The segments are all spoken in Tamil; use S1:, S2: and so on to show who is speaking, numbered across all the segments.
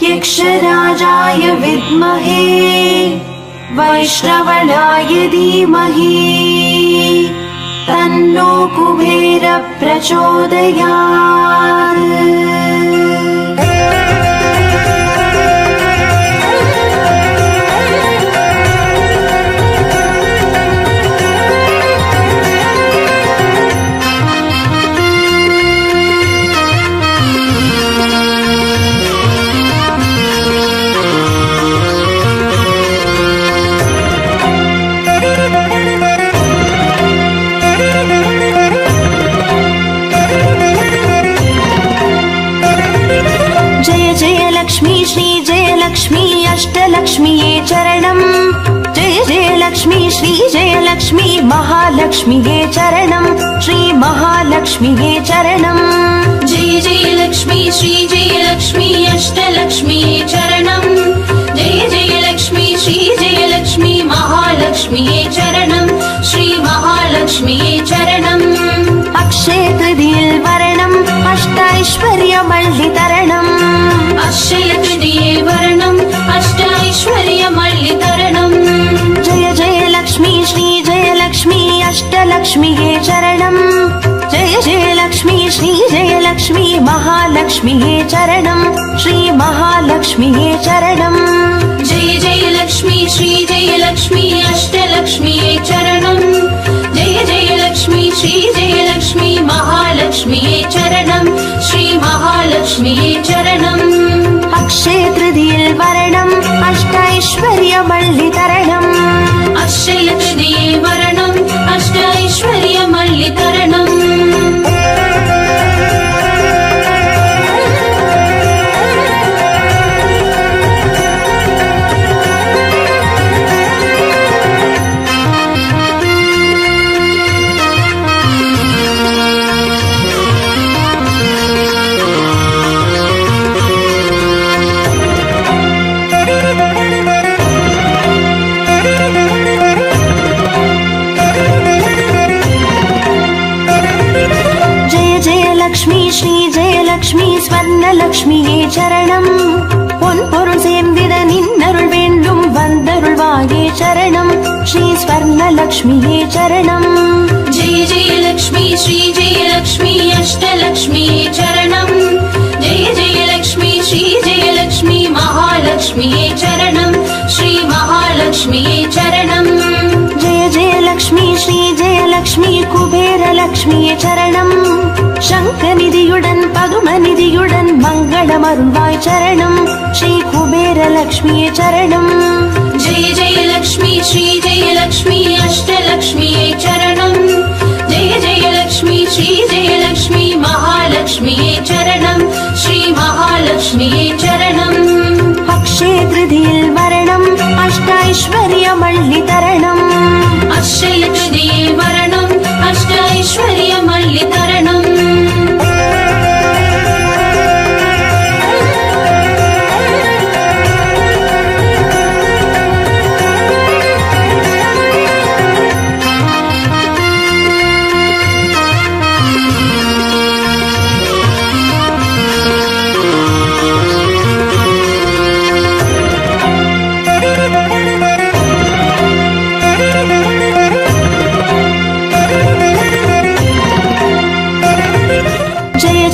S1: यक्षराजाय विद्महे वैष्णवनाय धीमहि तन्नो कुबेर प्रचोदयात्।
S2: लक्ष्मी श्री जय लक्ष्मी अष्टलक्ष्मीये चरणम्। जय जय लक्ष्मी श्री जय लक्ष्मी महालक्ष्मीये चरणम्। श्री महालक्ष्मीये चरणम्।
S3: जय जय लक्ष्मी श्री जय लक्ष्मी अष्टलक्ष्मीये चरणम्। जय जय लक्ष्मी श्री जय लक्ष्मी महालक्ष्मीये चरणम्। श्री महालक्ष्मीये चरणम्।
S2: अक्षय तृतीये वरणम् अष्टैश्वर्यमल्लितरणम्।
S3: अक्षय तृतीये वरणम् अष्टैश्वर्यमल्लितरणम्।
S2: जय जय लक्ष्मी श्री जय लक्ष्मी अष्टलक्ष्मीये चरणम्। जय जय लक्ष्मी श्री जय लक्ष्मी महालक्ष्मीये चरणम्। श्री महालक्ष्मीये चरणम्।
S3: जय जय लक्ष्मी श्री जय लक्ष्मी अष्टलक्ष्मीये चरणम्। जय जय लक्ष्मी श्री जय लक्ष्मी महालक्ष्मीये चरणम्। श्री महालक्ष्मीये चरणम्।
S2: अक्षय तृतीये वरणम् अष्टैश्वर्यमल्लितरणम्।
S3: अक्षय तृतीये वरणम् अष्टैश्वर्यमल्लितरणम्।
S2: லக்ஷ்மி ஸ்ரீ ஜெயலக்ஷ்மி ஸ்வர்ணலக்ஷ்மியே சரணம். பொன் பொருள் சேர்ந்திட நின்னருள் வேண்டும் வந்தருள்வாயே சரணம். ஸ்ரீ ஸ்வர்ணலக்ஷ்மியே சரணம்.
S3: ஜெய ஜெயலக்ஷ்மி ஸ்ரீ ஜெயலக்ஷ்மி அஷ்டலக்ஷ்மியே சரணம். ஜெய ஜெயலக்ஷ்மி ஸ்ரீ ஜெயலக்ஷ்மி மகாலக்ஷ்மியே சரணம். ஸ்ரீ மகாலக்ஷ்மியே சரணம்.
S2: ஜெய ஜெயலக்ஷ்மி ஸ்ரீ ஜெயலக்ஷ்மி குபேரலக்ஷ்மியே சரணம். சங்கநிதியுடன் பதுமநிதியுடன் மங்களமருள்வாய் சரணம். ஸ்ரீ குபேரலக்ஷ்மியே சரணம்.
S3: ஜெய ஜெயலக்ஷ்மி ஸ்ரீ ஜெயலக்ஷ்மி அஷ்டலக்ஷ்மியே சரணம். ஜெய ஜெயலக்ஷ்மி ஸ்ரீ ஜெயலக்ஷ்மி மகாலக்ஷ்மியே சரணம். ஸ்ரீ மகாலக்ஷ்மியே சரணம்.
S2: அக்ஷய திருதியில் வரணம் அஷ்டைஸ்வர்யமல்லிதரணம்.
S3: அக்ஷய திருதியே வரணம் அஷ்டைஸ்வர்யமல்லிதரணம்.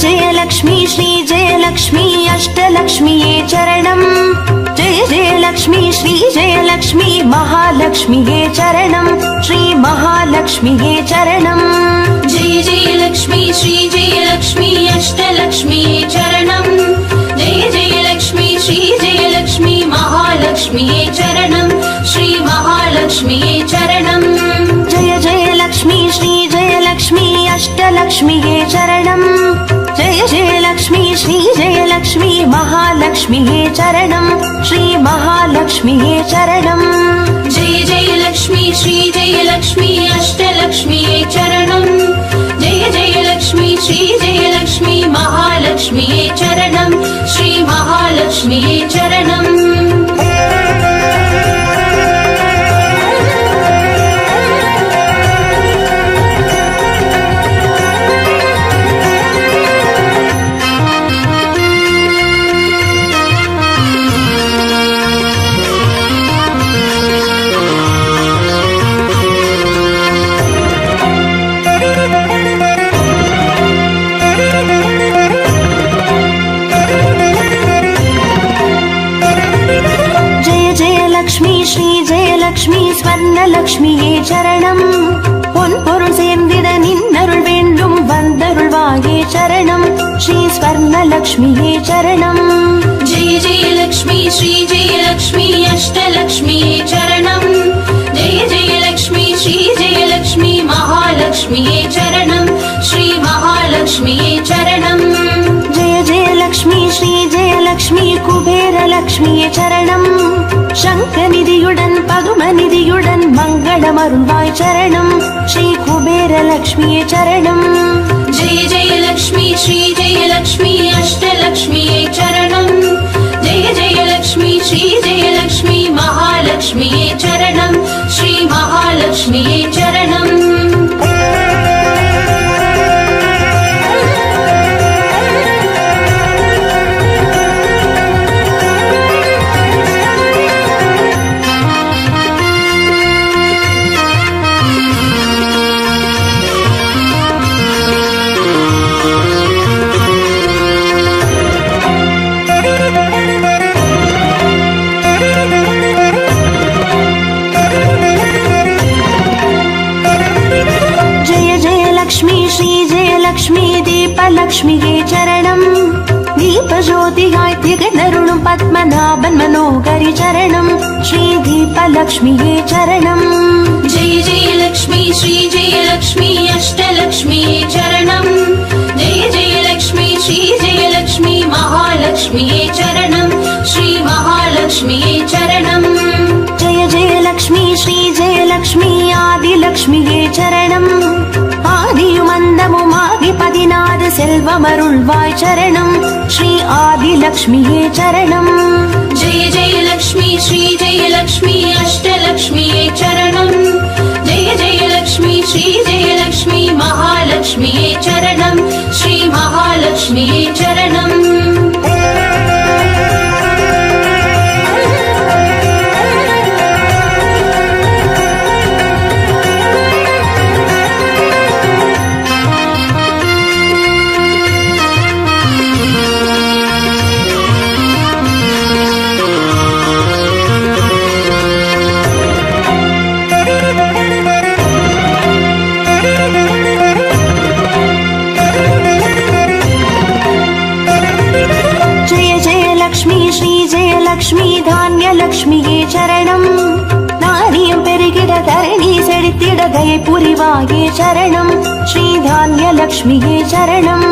S2: जयलक्ष्मी श्री जयलक्ष्मी अष्टलक्ष्मीये चरणम्. जय जयलक्ष्मी श्री जयलक्ष्मी महालक्ष्मीये चरणम्. श्री महालक्ष्मीये चरणम्.
S3: जय जयलक्ष्मी श्री जयलक्ष्मी अष्टलक्ष्मीये चरणम्. जय जयलक्ष्मी श्री जयलक्ष्मी महालक्ष्मीये चरणम्. श्री महालक्ष्मीये चरणम्.
S2: जय जयलक्ष्मी श्री जयलक्ष्मी अष्टलक्ष्मीये चरणम्. जय जयलक्ष्मी श्री जयलक्ष्मी महालक्ष्मीये चरणम्. श्री महालक्ष्मीये चरणम्.
S3: जय जयलक्ष्मी श्री जयलक्ष्मी अष्टलक्ष्मीये चरणम्. जय जयलक्ष्मी श्री जयलक्ष्मी महालक्ष्मीये चरणम्. श्री महालक्ष्मीये चरणम्.
S2: லக்ஷ்மி ஸ்வர்ண லக்ஷ்மியே சரணம் பொன் பொருள் சேர்ந்திட நின்னருள் வேண்டும் வந்தருள்வாயே சரணம் ஸ்ரீ ஸ்வர்ண லக்ஷ்மியே சரணம்
S3: जय जय लक्ष्मी श्री जय लक्ष्मी अष्टलक्ष्मीये चरणम् जय जय लक्ष्मी श्री जय लक्ष्मी महालक्ष्मीये चरणम् श्री महालक्ष्मीये चरणम्
S2: जय जय लक्ष्मी श्री जय लक्ष्मी कुबेर लक्ष्मिये चरणम् शङ्खनिधियुडन् पदुमनिधियुडन् मङ्गलमरुள்வாய் चरणम् श्री कुबेर लक्ष्मिये चरणम्
S3: जय जय लक्ष्मी श्री जय लक्ष्मी अष्टलक्ष्मीये चरणम् जय जय लक्ष्मी श्री जय लक्ष्मी महालक्ष्मीये चरणम् श्री महालक्ष्मीये चरणम्
S2: லக்ஷ்மியே சரணம் தீபஜோதியாய் திகழருளும் பத்மநாபன் மனோகரி சரணம் ஸ்ரீ தீபலக்ஷ்மியே சரணம்
S3: जय जय लक्ष्मी श्री जय लक्ष्मी अष्टलक्ष्मीये चरणम् जय जय लक्ष्मी श्री जय लक्ष्मी महालक्ष्मीये चरणम् श्री महालक्ष्मीये चरणम्
S2: जय जय लक्ष्मी श्री जय लक्ष्मी आदिलक्ष्मिये சரணம் ஆதியும் அந்தமுமாகி 16 செல்வமருள்வாய் சரணம் ஸ்ரீ ஆதிலக்ஷ்மியே சரணம்
S3: जय जय लक्ष्मी श्री जय लक्ष्मी अष्टलक्ष्मीये चरणम् जय जय लक्ष्मी श्री जय लक्ष्मी महालक्ष्मीये चरणम् श्री महालक्ष्मीये चरणम्
S2: லக்ஷ்மி தானிய லக்ஷ்மியே சரணம் நாரியம் பெருகிட தரணி செழித்திட தயை புரிவாயே சரணம் ஸ்ரீ தானிய லக்ஷ்மியே சரணம்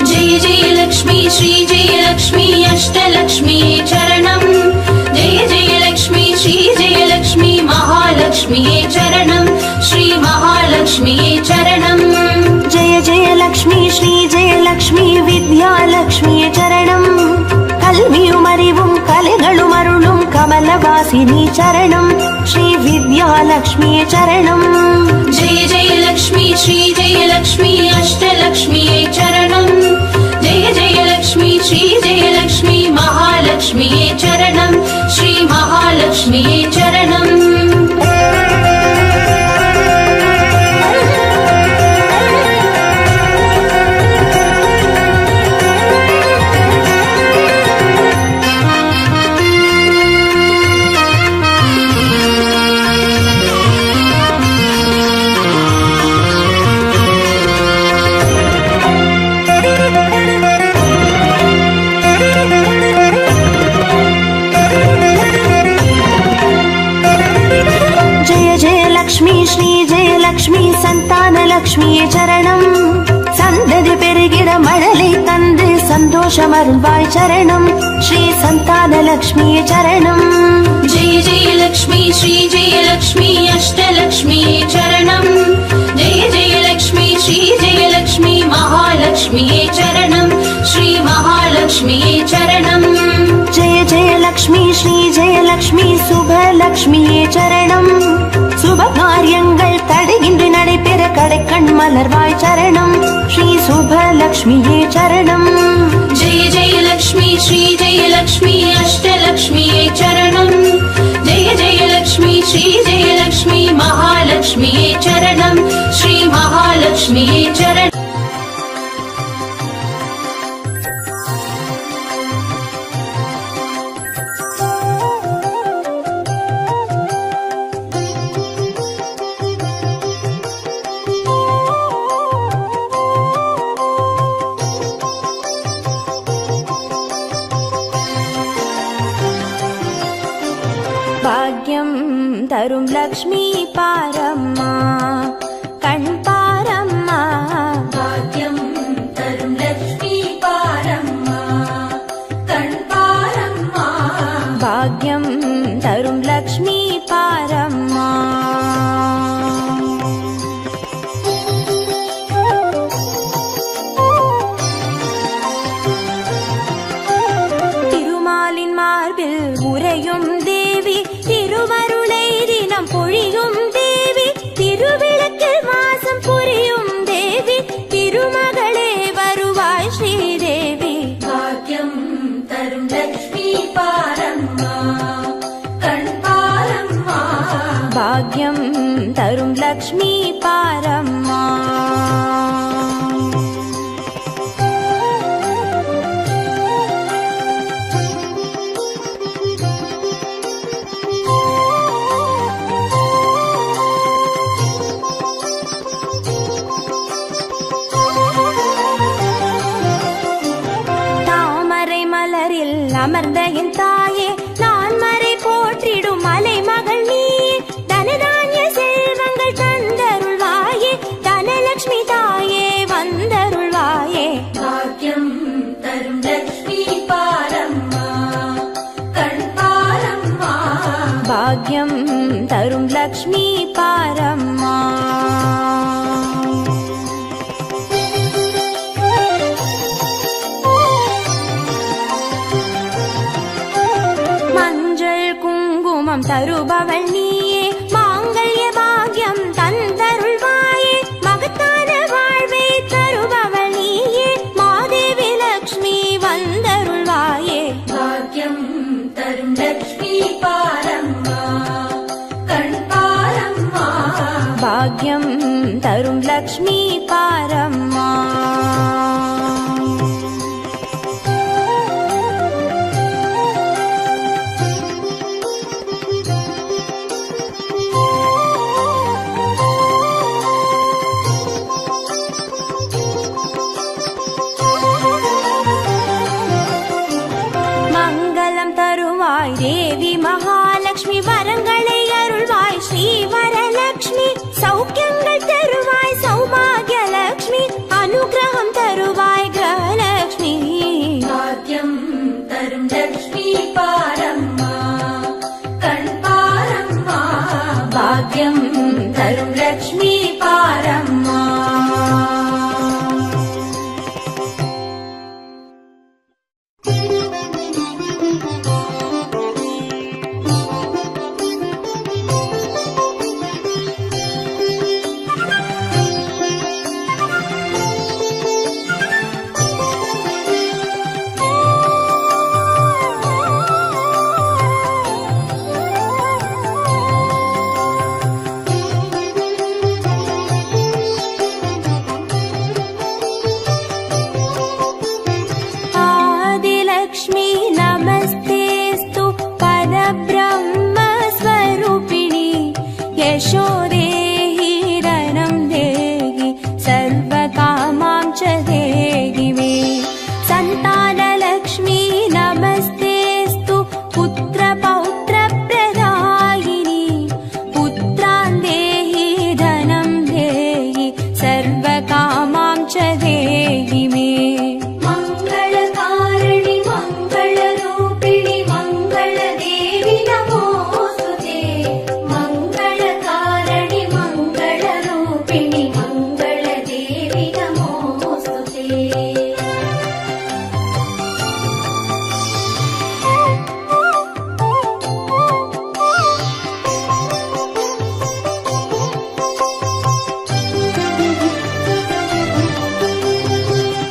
S3: जय जय लक्ष्मी श्री जय लक्ष्मी अष्टलक्ष्मीये चरणम् जय जय लक्ष्मी श्री जय लक्ष्मी महालक्ष्मीये चरणम् श्री महालक्ष्मीये चरणम्
S2: जय जय लक्ष्मी श्री जय लक्ष्मी विद्यालक्ष्मिये चरणम् கல்வியும் அறிவும் கலைகளும் அருளும் கமலவாசினி சரணம் ஸ்ரீ வித்யாலக்ஷ்மியே சரணம்
S3: जय जय लक्ष्मी श्री जय लक्ष्मी अष्टलक्ष्मीये चरणम् जय जय लक्ष्मी श्री जय लक्ष्मी महालक्ष्मीये चरणम् श्री महालक्ष्मीये चरणम्
S2: லக்ஷ்மி சந்தான லக்ஷ்மியே சரணம் சந்ததி பெருகிட மழலை தந்து சந்தோஷம் அருள்வாய் சரணம் ஸ்ரீ சந்தான லக்ஷ்மியே சரணம்
S3: जय जय लक्ष्मी श्री जय लक्ष्मी अष्टलक्ष्मीये चरणम् जय जय लक्ष्मी श्री जय लक्ष्मी महालक्ष्मीये चरणम् श्री महालक्ष्मीये चरणम्
S2: जय जय लक्ष्मी श्री जय लक्ष्मी शुभ लक्ष्मिये चरणम् சுப காரியங்கள் தடையின்றி நடைபெற கடைக்கண் மலர்வாய் சரணம் ஸ்ரீ சுபலக்ஷ்மியே சரணம்
S3: जय जय लक्ष्मी श्री जय लक्ष्मी अष्टलक्ष्मीये चरणम् जय जय लक्ष्मी श्री जय लक्ष्मी महालक्ष्मीये चरणम् श्री महालक्ष्मीये चरणम्
S2: தரும் லக்ஷ்மி பாரம்மா, கண் பாரம்மா.
S3: பாக்கியம் தரும் லக்ஷ்மி பாரம்மா, கண் பாரம்மா.
S2: பாக்யம் தரும் லக்ஷ்மி பாரம்மா. திருமாலின் மார்பில் உறையும் தேவி, திருவருளை தினம் பொழியும் தேவி, திருவிளக்கில் வாசம் புரியும் தேவி, திருமகளே வருவாய் ஸ்ரீதேவி.
S3: பாக்கியம் தரும் லக்ஷ்மி பாரம்மா, கண் பாரம்மா.
S2: பாக்யம் தரும் லக்ஷ்மி பாரம்மா. அமர்ந்த என் தாயே, நான் மறை போற்றிடும் மலை மகள் நீயே, தனதானிய செல்வங்கள் தந்தருள்வாயே, தனலட்சுமி தாயே வந்தருள்வாயே.
S3: பாக்கியம் தரும் லக்ஷ்மி பாரம்மா, கண் பாரம்மா.
S2: பாக்யம் தரும் லக்ஷ்மி பாரம்மா. தருபவள் நீயே, மாங்கல்ய பாக்யம் தந்தருள்வாயே, மகத்தான வாழ்வை தருபவள் நீயே, மாதேவி லக்ஷ்மி வந்தருள்வாயே.
S3: பாக்கியம் தரும் லக்ஷ்மி பாரம்மா, கண் பாரம்மா.
S2: பாக்யம் தரும் லக்ஷ்மி பாரம்மா. தேவி மகாலட்சுமி வரங்களை அருள்வாய் ஸ்ரீ வரலட்சுமி, சௌக்கியங்கள் தருவாய் சௌபாகிய லட்சுமி, அனுகிரகம் தருவாய் கிரகலட்சுமி.
S3: பாக்கியம் தரும் லக்ஷ்மி பாரம்மா, கண் பாரம்மா.
S2: பாக்யம் தரும் லக்ஷ்மி பாரம்மா. यशो देहि धनं देहि सर्वकामां च देहि मे। सन्तानलक्ष्मी नमस्तेस्तु पुत्रपौत्रप्रदायिनि, पुत्रान् देहि धनं देहि सर्वकामां च देहि मे।
S3: मङ्गलकारिणि मङ्गलरूपिणि मङ्गलदेवि नमोऽस्तुते। मङ्गलकारिणि मङ्गलरूपिणि मङ्गलदेवि नमोऽस्तुते।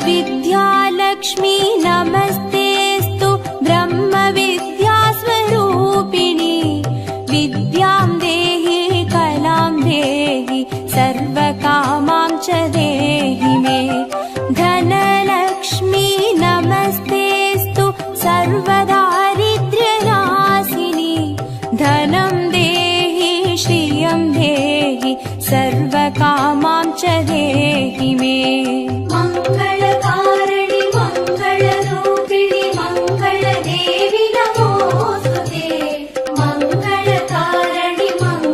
S2: विद्यालक्ष्मी नमस्तेस्तु ब्रह्मविद्यास्वरूपिणि, विद्यां देहि कलां देहि सर्वकामां च देहि मे। धनलक्ष्मी नमस्तेस्तु सर्वदारिद्र्यनाशिनि, धनं देहि श्रियं देहि सर्वकामां च देहि मे।
S3: मङ्गलकारिणि मङ्गलरूपिणि मङ्गलदेवि नमोऽस्तुते। मङ्गलकारिणि मङ्गलरूपिणि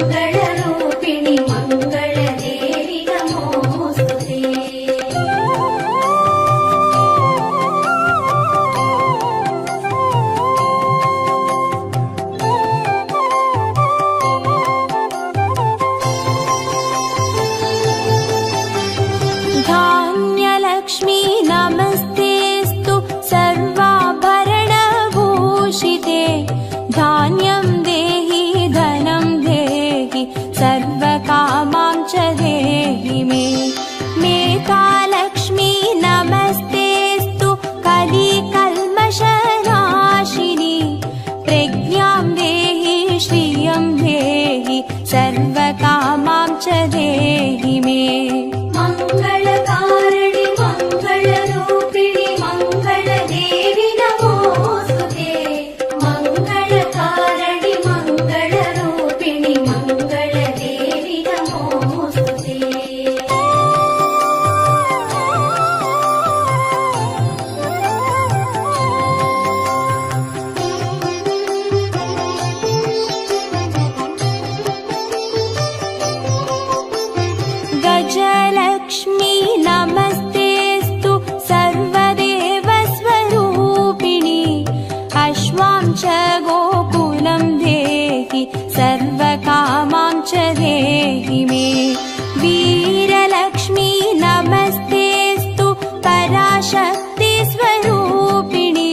S2: शक्तिस्वरूपिणि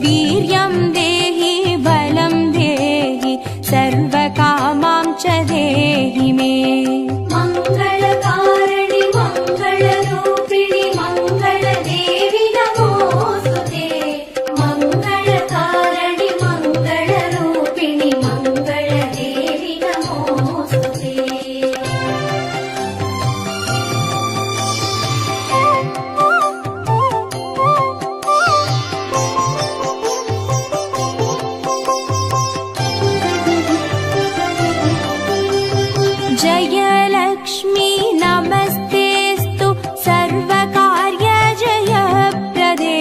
S2: वीर्यं देहि बलं देहि सर्वकामां च देहि मे
S3: मङ्गलकारिणि मङ्गलरूपिणि मङ्गलदेवि नमोऽस्तुते मङ्गलकारिणि मङ्गलरूपिणि मङ्गलदेवि नमोऽस्तुते
S2: जयलक्ष्मी नमस्तेस्तु सर्वकार्यजयप्रदे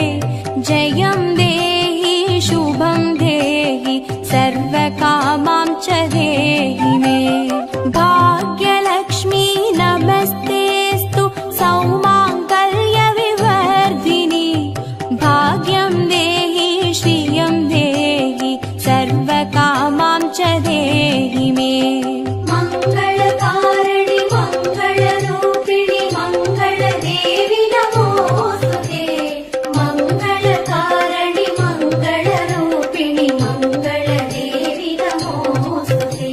S2: जयं देहि शुभं देहि सर्वकामां च देहि मे भाग्यलक्ष्मी नमस्तेस्तु सौमाङ्गल्यविवर्धिनि भाग्यं देहि श्रियं देहि सर्वकामां च देहि मे
S3: मङ्गलकारिणि मङ्गलरूपिणि मङ्गलदेवि नमोऽस्तुते मङ्गलकारिणि मङ्गलरूपिणि मङ्गलदेवि नमोऽस्तुते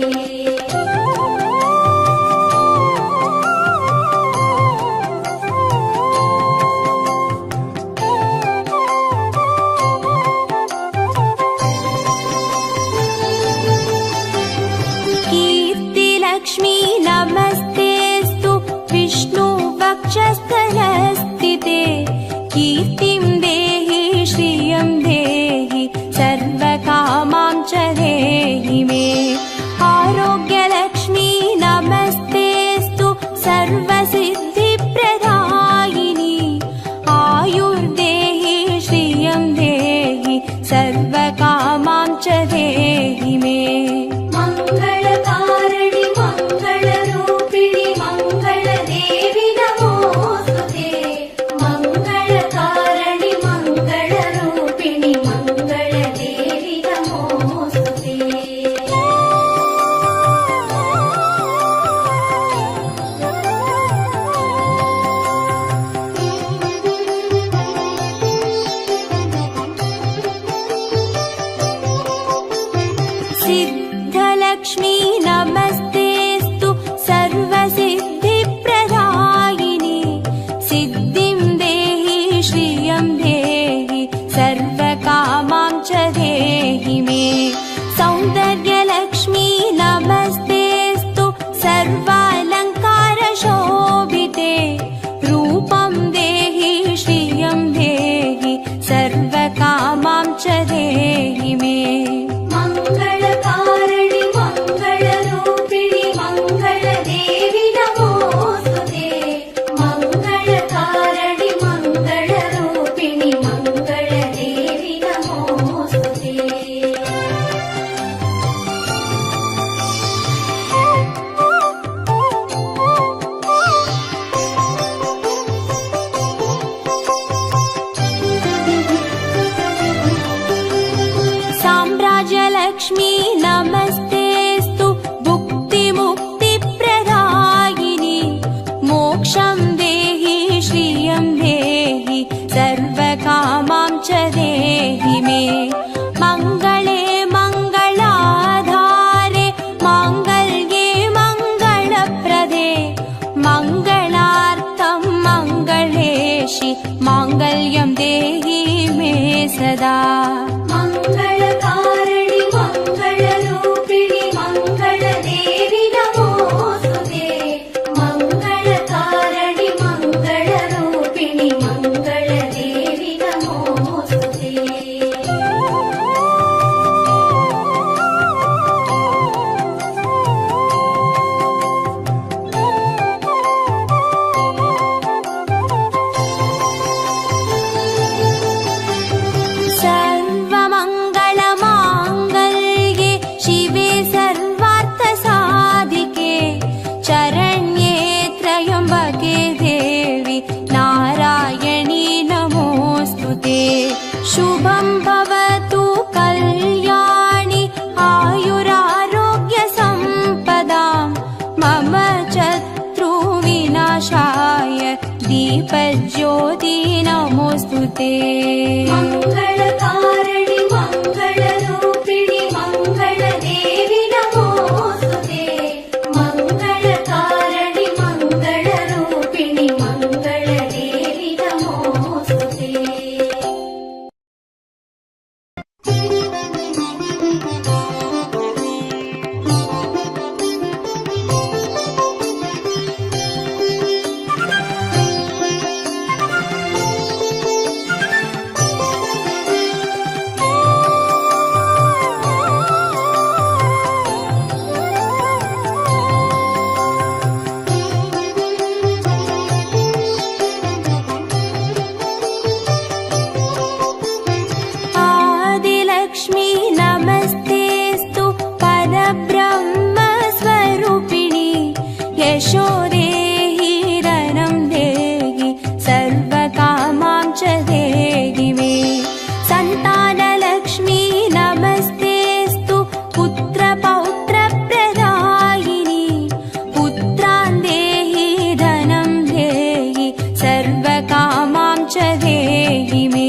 S2: कीर्तिलक्ष्मी नमस्तेस्तु विष्णुवक्षस्थलस्थिते कीर्तिं देहि श्रियं देहि सर्वकामां च देहि मे आरोग्यलक्ष्मी नमस्तेस्तु सर्वसिद्धिप्रदायिनि आयुर्देहि श्रियं देहि सर्वकामां च देहि मे
S3: मङ्गलकारिणि मङ्गलरूपिणि मङ्गलदेवि नमोऽस्तुते मङ्गलकारिणि मङ्गलरूपिणि मङ्गलदेवि नमोऽस्तुते
S2: सिद्धलक्ष्मी नमस्तेस्तु सर्वसिद्धिप्रदायिनि सिद्धिं देहि श्रियं देहि सर्वकामां च देहि मे सौन्दर्यलक्ष्मी नमस्तेस्तु सर्वालङ्कारशोभिते रूपं देहि श्रियं देहि सर्वकामां च देहि मे
S3: मङ्गलकारिणि मङ्गलरूपिणि मङ्गलदेवि नमोऽस्तुते मङ्गलकारिणि मङ्गलरूपिणि मङ्गलदेवि नमोऽस्तुते
S2: साम्राज्यलक्ष्मी नमस्तेस्तु भुक्तिमुक्तिप्रदायिनि मोक्षं देहि श्रियं देहि सर्वकामां च देहि मे मङ्गले मङ्गलाधारे माङ्गल्ये मङ्गलप्रदे मङ्गलार्थं मङ्गलेशि माङ्गल्यं देहि मे सदा
S3: मङ्गलकारिणि मङ्गलरूपिणि मङ्गलदेवि नमोऽस्तुते मङ्गलकारिणि मङ्गलरूपिणि मङ्गलदेवि नमोऽस्तुते
S2: सर्वमङ्गलमाङ्गल्ये शिवे सर्वार्थसाधिके चरण्ये त्र्यम्बके देवी नारायणी नमोऽस्तुते शुभं भवतु कल्याणि आयुरारोग्यसम्पदां मम शत्रुविनाशाय दीपज्योति नमोऽस्तु नमोऽस्तुते
S3: मङ्गलकारिणि मङ्गलरूपिणि मङ्गलदेवि नमोऽस्तुते मङ्गलकारिणि मङ्गलरूपिणि मङ्गलदेवि नमोऽस्तुते
S2: आदिलक्ष्मी नमस्तेऽस्तु परब्रह्मस्वरूपिणि यशो देहि धनं देहि सर्वकामां च देहि मे सन्तानलक्ष्मी नमस्तेऽस्तु पुत्रपौत्रप्रदायिनि पुत्रान् देहि धनं देहि सर्वकामां च देहि मे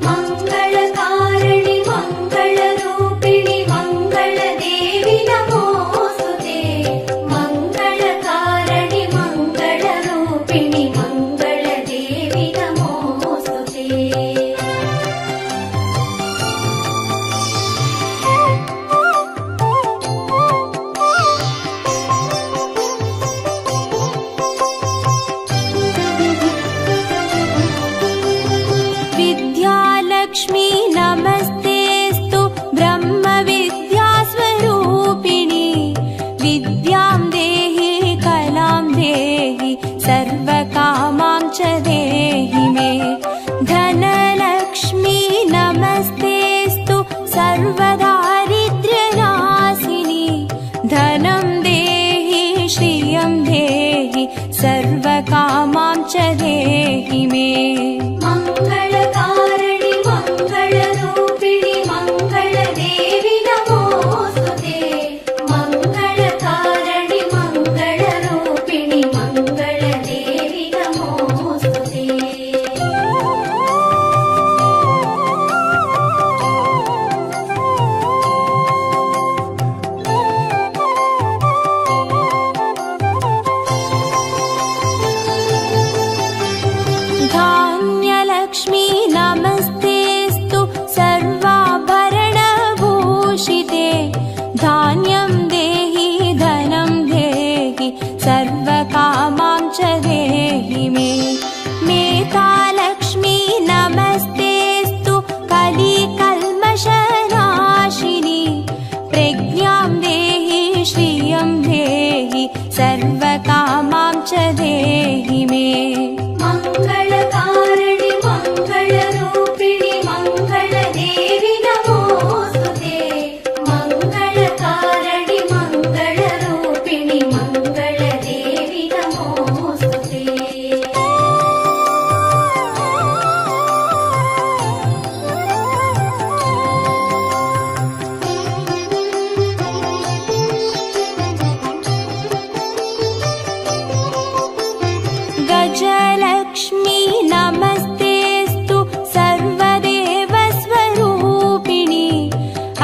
S3: मङ्गलकारिणि मङ्गलरूपिणि मङ्गलदेवि नमोऽस्तुते मङ्गलकारिणि मङ्गलरूपिणि मङ्गलदेवि नमोऽस्तुते
S2: विद्यालक्ष्मी नमस्तेऽस्तु ब्रह्मविद्यास्वरूपिणि विद्यां देहि कलां देहि सर्वकामां च देहि मे धनलक्ष्मी नमस्तेऽस्तु सर्वदारिद्र्यनाशिनि धनं देहि श्रियं देहि सर्वकामां च देहि मे
S3: मङ्गलकारिणि मङ्गलरूपिणि मङ्गलदेवि नमोऽस्तुते मङ्गलकारिणि मङ्गलरूपिणि मङ्गलदेवि नमोऽस्तुते
S2: धान्यलक्ष्मी नमस्तेऽस्तु सर्वाभरणभूषिते धान्यं देहि धनं देहि सर्वकामां च देहि मे मेधालक्ष्मी नमस्तेऽस्तु कलिकल्मषनाशिनि प्रज्ञां देहि श्रियं देहि सर्वकामां च देहि मे
S3: मङ्गलकारिणि मङ्गलरूपिणि मङ्गलदेवि नमोऽस्तुते मङ्गलकारिणि मङ्गलरूपिणि मङ्गलदेवि नमोऽस्तुते
S2: गजलक्ष्मी नमस्तेऽस्तु सर्वदेवस्वरूपिणि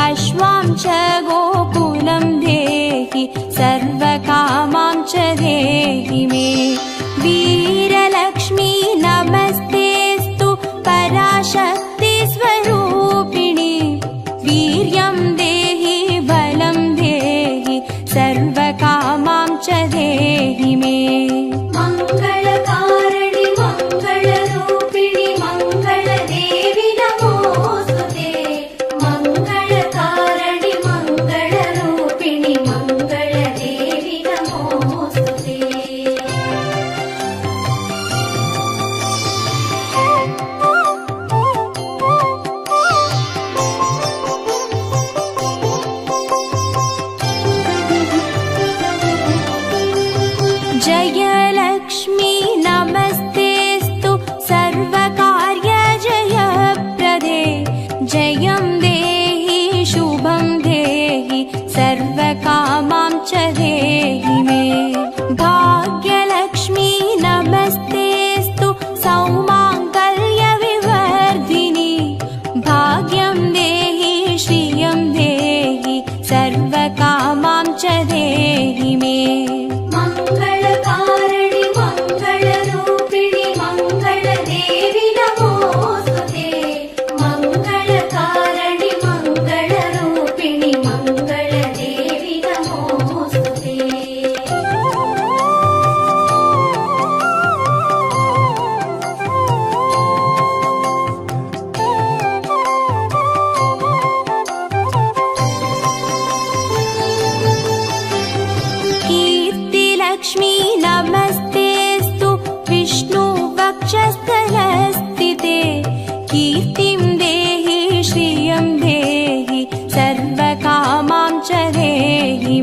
S2: अश्वां च गोकुलं देहि सर्वकामां च देहि मे वीरलक्ष्मी नमस्तेऽस्तु पराशक्तिस्वरूपिणि वीर्यं देहि बलं देहि सर्वकामां च देहि मे
S3: मङ्गलकारिणि मङ्गलरूपिणि मङ्गलदेवि नमोऽस्तुते मङ्गलकारिणि मङ्गलरूपिणि मङ्गलदेवि नमोऽस्तुते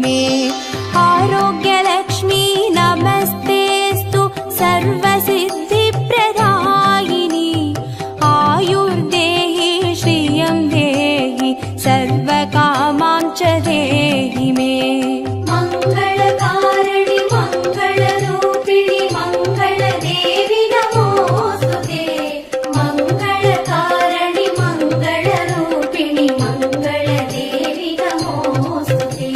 S2: मे आरोग्यलक्ष्मी नमस्तेऽस्तु सर्वसिद्धिप्रदायिनी आयुर्देहि श्रियं देहि सर्वकामां च देहि मे
S3: मङ्गलकारिणि मङ्गलरूपिणि मङ्गलदेवि नमोऽस्तुते मङ्गलकारिणि मङ्गलरूपिणि मङ्गलदेवि नमोऽस्तुते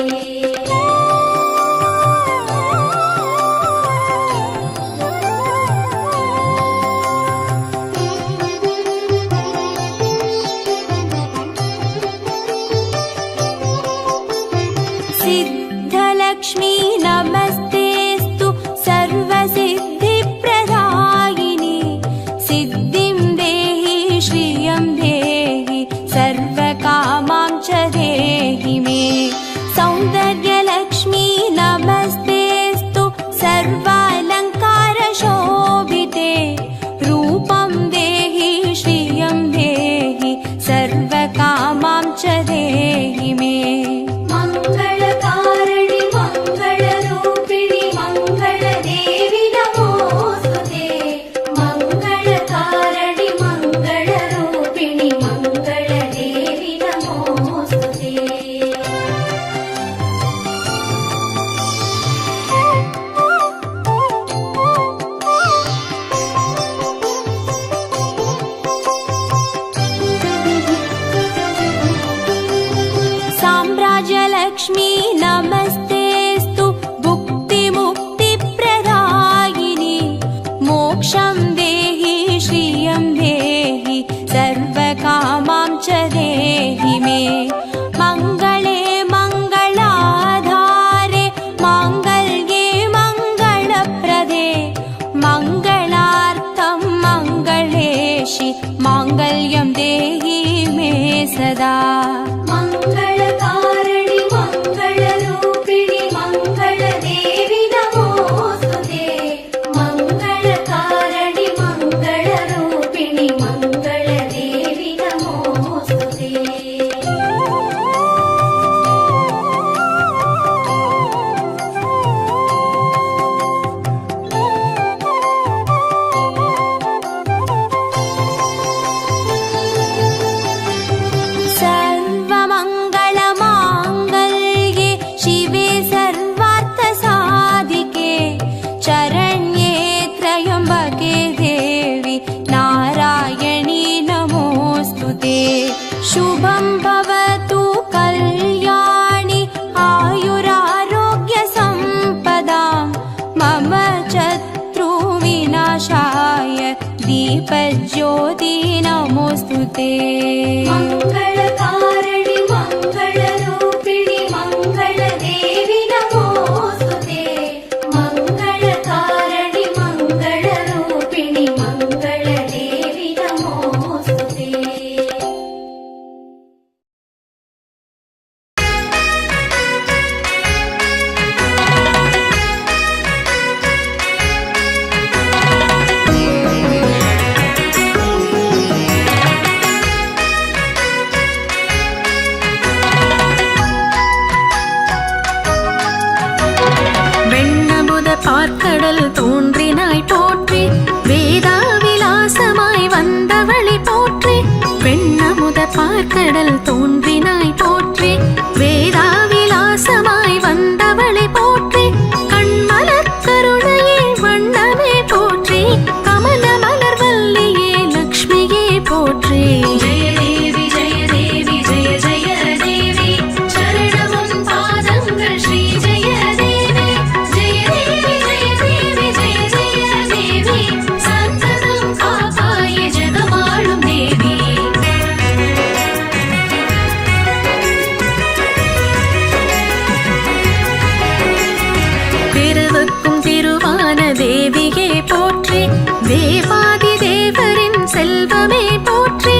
S2: सिद्धलक्ष्मी नमस्तेऽस्तु सर्वसिद्धिप्रदायिनी सिद्धिं देहि श्रियं देहि सर्वकामां च देहि मे सौन्दर्यलक्ष्मी नमस्तेऽस्तु सर्वालङ्कारशोभिते रूपं देहि श्रियं देहि सर्वकामां च देहि मे
S3: मङ्गलकारिणि मङ्गलरूपिणि मङ्गलदेवि नमोऽस्तुते मङ्गलकारिणि मङ्गलरूपिणि मङ्गलदेवि नमोऽस्तुते
S2: साम्राज्यलक्ष्मी नमस्तेऽस्तु भुक्तिमुक्तिप्रदायिनी मोक्षं देहि श्रियं देहि सर्वकामां च देहि मे मङ्गले मङ्गलाधारे माङ्गल्ये मङ्गलप्रदे मङ्गलार्थं मङ्गलेशि माङ्गल्यं देहि मे सदा
S3: मङ्गलकारिणि मङ्गलरूपिणि मङ्गलदेवि नमोऽस्तुते मङ्गलकारिणि मङ्गलरूपिणि मङ्गलदेवि नमोऽस्तुते
S2: सर्वमङ्गलमाङ्गल्ये शिवे सर्वार्थसाधिके शरण्ये त्र्यम्बके देवी नारायणी नमोऽस्तु ते शुभं भवतु कल्याणि आयुरारोग्यसम्पदां मम शत्रुविनाशाय दीपज्योति नमोऽस्तु ते
S3: मङ्गलकारिणि मङ्गलरूपिणि मङ्गलदेवि नमोऽस्तुते मङ्गलकारिणि मङ्गलरूपिणि मङ्गलदेवि नमोऽस्तुते
S2: பார்க்கடல் தோன்றினாய் போற்றி வேதாவிலாசமாய் வந்தவளை போற்றி வெண்ணமுத பார்க்கடல் தோன்றினாய் போற்றி வேதாவிலாசமாய் வந்தவளை போற்றி கண்மலர் கருணையே வண்ணமே போற்றி கமல மலர் வல்லியே லக்ஷ்மியே போற்றி
S3: जय देवी जय देवी जय जय देवी शरणमुं पादங்கள் श्री जय देवी जय देवी जय देवी जय जय देवी सन्ततं कापाय जगमाளும் देवी
S2: திருவுக்கும் திருவான தேவியே போற்றி தேவாதி தேவரின் செல்வமே போற்றி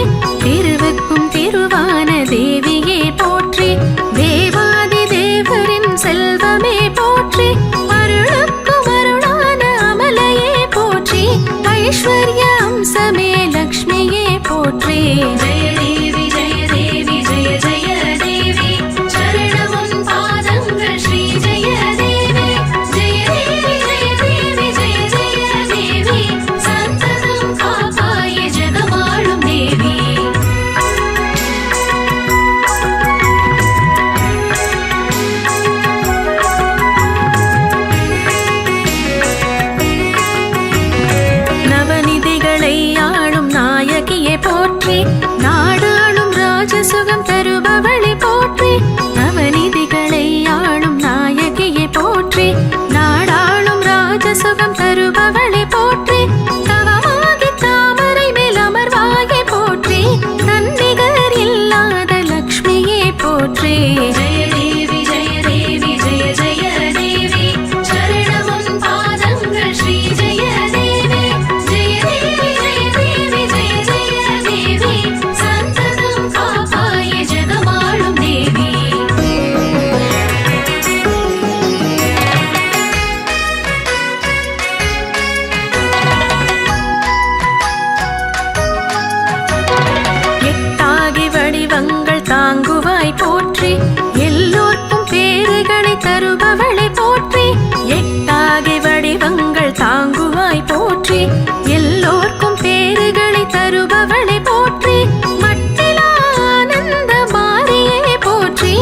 S2: நாடாளும் ராஜசுகம் தருபவளை போற்றி நவநிதிகளை ஆளும் நாயகியை போற்றி நாடாளும் ராஜசுகம் தருபவளை போற்றி தவமாகி தாமரை மேல் அமர்வாயை போற்றி தன்னிகர் இல்லாத லக்ஷ்மியை போற்றி
S3: ஜெய தேவி ஜெய தேவி ஜெய ஜெய தேவி சரணமுன் பாதங்கள் ஸ்ரீ ஜெய தேவி ஜெய தேவி ஜெய தேவி ஜெய ஜெய தேவி சந்ததம் காப்பாய ஜெகமாளும் தேவி
S2: எட்டாகி வடிவங்கள் தாங்குவாய் போற்றி எல்லோர்க்கும் பேறுகளை தருபவளை போற்றி எட்டாகி வடிவங்கள் தாங்குவாய் போற்றி எல்லோர்க்கும் பேறுகளை தருபவளை போற்றி மட்டிலா ஆனந்த மாரியை போற்றி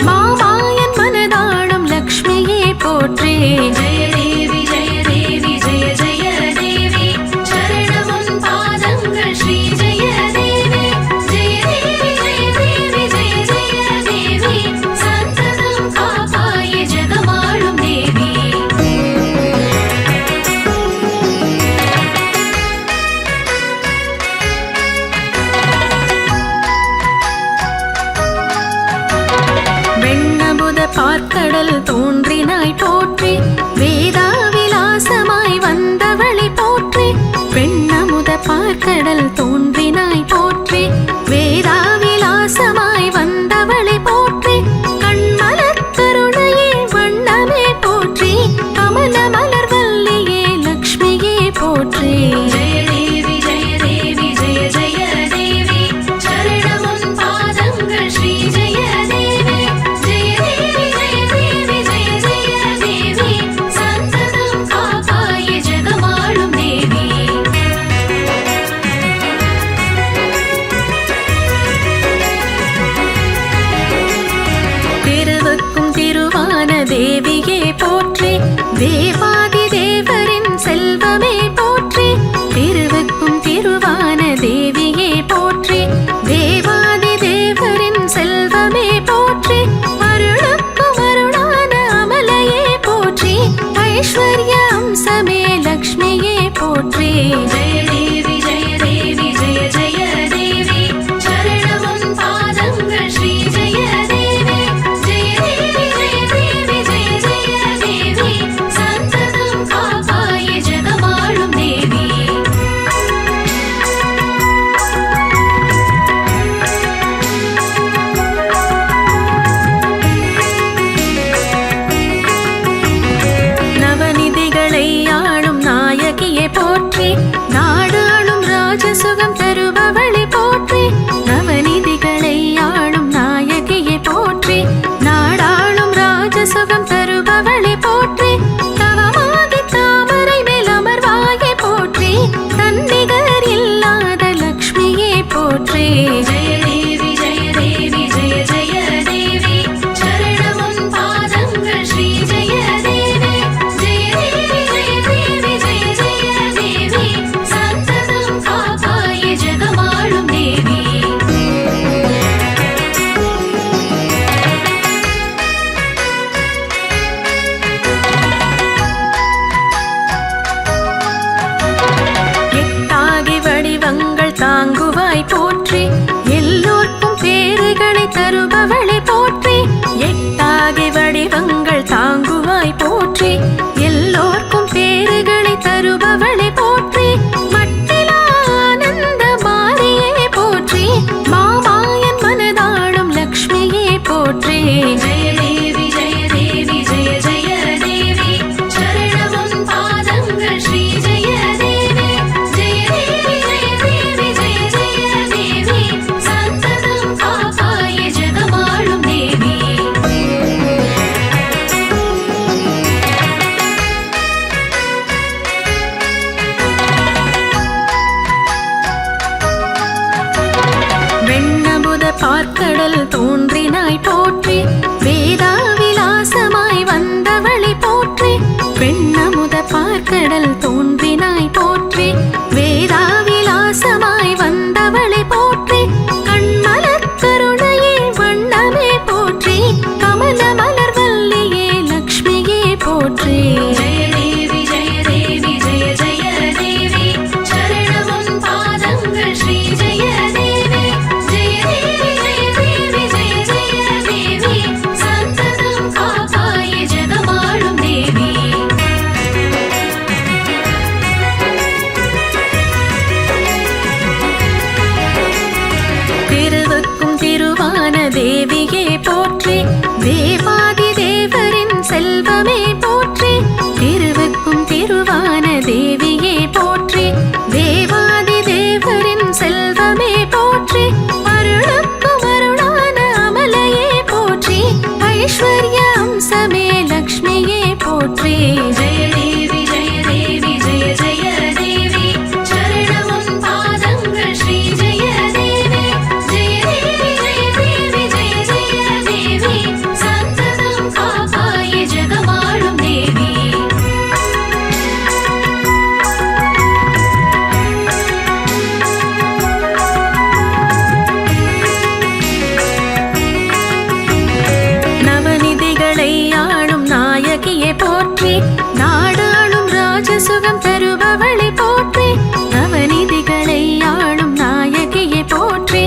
S2: மாமாயன் மனதாளும் லக்ஷ்மியை போற்றி
S3: ஜெய தேவி ஜெய தேவி ஜெய ஜெய தேவி சரணமுன் பாதங்கள் ஸ்ரீ ஜெய தேவி ஜெய தேவி ஜெய தேவி ஜெய ஜெய தேவி சந்ததம் காப்பாய ஜெகமாளும் தேவி
S2: வெண்ணமுத பார்க்கடல் தோன்றினாய் போற்றி வேதாவிலாசமாய் வந்தவளை போற்றி வெண்ணமுத பார்க்கடல் தோன்றினாய் போற்றி வேதாவிலாசமாய் வந்தவளை போற்றி கண்மலர் கருணையே வண்ணமே போற்றி கமல மலர் வல்லியே லக்ஷ்மியே போற்றி
S3: ஜெய தேவி ஜெய தேவி ஜெய ஜெய தேவி சரணமுன் பாதங்கள் ஸ்ரீ ஜெய தேவி ஜெய தேவி ஜெய தேவி ஜெய ஜெய தேவி சந்ததம் காப்பாய ஜெகமாளும் தேவி
S2: திருவுக்கும் திருவான தேவியே போற்றி தேவாதி தேவரின் செல்வமே போற்றி திருவுக்கும் திருவான தேவியே போற்றி தேவாதி தேவரின் செல்வமே போற்றி அருளுக்கும் அருளான அமலையே போற்றி ஐஸ்வர்ய அம்சமே லக்ஷ்மியே போற்றி
S3: ஜெய தேவி ஜெய தேவி ஜெய ஜெய தேவி சரணமுன் பாதங்கள் ஸ்ரீ ஜெய தேவி ஜெய தேவி ஜெய தேவி ஜெய ஜெய தேவி சந்ததம் காப்பாய ஜெகமாளும் தேவி
S2: நவநிதிகளை ஆளும் நாயகியை போற்றி நாடாளும் ராஜசுகம் தருபவளை போற்றி நவநிதிகளை ஆளும் நாயகியை போற்றி நாடாளும் ராஜசுகம் தருபவளை போற்றி தவமாகி தாமரை மேல் அமர்வாயை போற்றி தன்னிகர் இல்லாத லக்ஷ்மியை போற்றி
S3: ஜெய தேவி ஜெய தேவி ஜெய ஜெய தேவி சரணமுன் பாதங்கள் ஸ்ரீ ஜெய தேவி ஜெய தேவி ஜெய தேவி ஜெய ஜெய தேவி சந்ததம் காப்பாய ஜெகமாளும் தேவி
S2: எட்டாகி வடிவங்கள் தாங்குவாய் போற்றி எல்லோர்க்கும் பேறுகளை தருபவளை போற்றி எட்டாகி வடிவங்கள் தாங்குவாய் போற்றி எல்லோர்க்கும் பேறுகளை தருபவளை போற்றி மட்டிலா ஆனந்த மாரியை போற்றி மாமாயன் மனதாளும் லக்ஷ்மியை போற்றி
S3: ஜெய தேவி ஜெய தேவி ஜெய ஜெய தேவி சரணமுன் பாதங்கள் ஸ்ரீ ஜெய தேவி ஜெய தேவி ஜெய தேவி ஜெய ஜெய தேவி சந்ததம் காப்பாய ஜெகமாளும் தேவி
S2: வெண்ணமுத பார்க்கடல் தோன்றினாய் போற்றி வேதாவிலாசமாய் வந்தவளை போற்றி வெண்ணமுத பார்க்கடல் தோன்றினாய் போற்றி வேதாவிலாசமாய் வந்தவளை போற்றி திருவான தேவியே போற்றி, தேவாதி தேவரின் செல்வமே போற்றி, திருவுக்கும் திருவான தேவியே போற்றி, தேவாதி தேவரின் செல்வமே போற்றி, அருளுக்கும் அருளான அமலையே போற்றி, ஐஸ்வர்ய அம்சமே லக்ஷ்மியே போற்றி. ஜெய தேவி ஜெய தேவி ஜெய ஜெய தேவி, சரணமுன் பாதங்கள் ஸ்ரீ ஜெய தேவி, ஜெய தேவி ஜெய தேவி ஜெய ஜெய தேவி, சந்ததம் காப்பாயே ஜெகமாளும் தேவி. நவநிதிகளை ஆளும் நாயகியை போற்றி, நாடாளும் ராஜசுகம் தருபவளை போற்றி, நவநிதிகளை ஆளும் நாயகியை போற்றி,